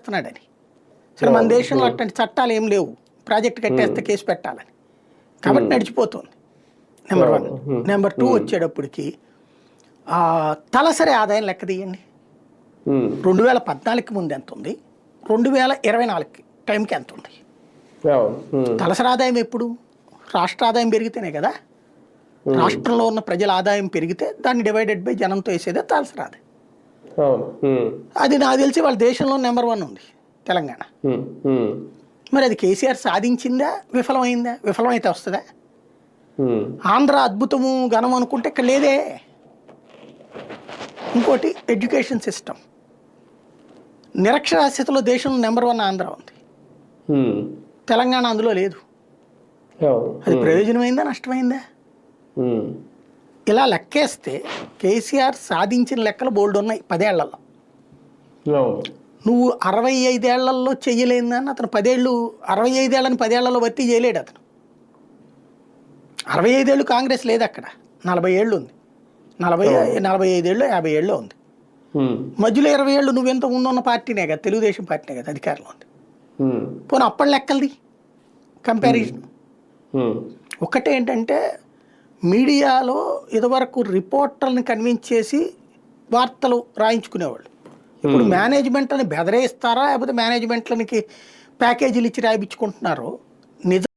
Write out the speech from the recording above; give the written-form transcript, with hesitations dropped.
చేస్తున్నాడని. సరే మన దేశంలో అట్లాంటి చట్టాలు ఏం లేవు, ప్రాజెక్ట్ కట్టేస్తే కేసు పెట్టాలని, కాబట్టి నడిచిపోతుంది. నెంబర్ 1. నెంబర్ 2 వచ్చేటప్పటికి తలసరి ఆదాయం లెక్క తీయండి. 2014కి ముందు ఎంత ఉంది, 2024 టైంకి ఎంత ఉంది? తలసరి ఆదాయం ఎప్పుడు? రాష్ట్ర ఆదాయం పెరిగితేనే కదా. రాష్ట్రంలో ఉన్న ప్రజల ఆదాయం పెరిగితే దాన్ని డివైడెడ్ బై జనంతో వేసేదే తలసరి ఆదాయం. అది నాకు తెలిసి వాళ్ళ దేశంలో నెంబర్ 1 ఉంది తెలంగాణ. మరి అది కేసీఆర్ సాధించిందా, విఫలమైందా? విఫలమైతే వస్తుందా? ఆంధ్ర అద్భుతము ఘనం అనుకుంటే ఇక్కడ లేదే. ఇంకోటి ఎడ్యుకేషన్ సిస్టమ్, నిరక్షరాస్యతలో దేశంలో నెంబర్ 1 ఆంధ్ర ఉంది, తెలంగాణ అందులో లేదు. అది ప్రయోజనమైందా, నష్టమైందా? ఇలా లెక్కేస్తే కేసీఆర్ సాధించిన లెక్కలు బోల్డ్ ఉన్నాయి 10 ఏళ్లలో. నువ్వు 65 ఏళ్లలో చెయ్యలేదని అతను 10 ఏళ్ళు, 65 ఏళ్ళని 10 ఏళ్లలో భర్తీ చేయలేడు అతను. 65 ఏళ్ళు కాంగ్రెస్ లేదు అక్కడ, 40 ఏళ్ళు ఉంది, 45 ఏళ్ళు 50 ఏళ్ళు ఉంది. మధ్యలో 20 ఏళ్ళు నువ్వెంత ముందున్న పార్టీనే కదా, తెలుగుదేశం పార్టీనే కదా అధికారంలో ఉంది. పోనీ అప్పటి లెక్కలది కంపారిజన్. ఒకటే ఏంటంటే మీడియాలో ఇదివరకు రిపోర్టర్ని కన్విన్స్ చేసి వార్తలు రాయించుకునేవాళ్ళు. ఇప్పుడు మేనేజ్మెంట్లని బెదరేస్తారా, లేకపోతే మేనేజ్మెంట్లకి ప్యాకేజీలు ఇచ్చి రాయించుకుంటున్నారో నిజం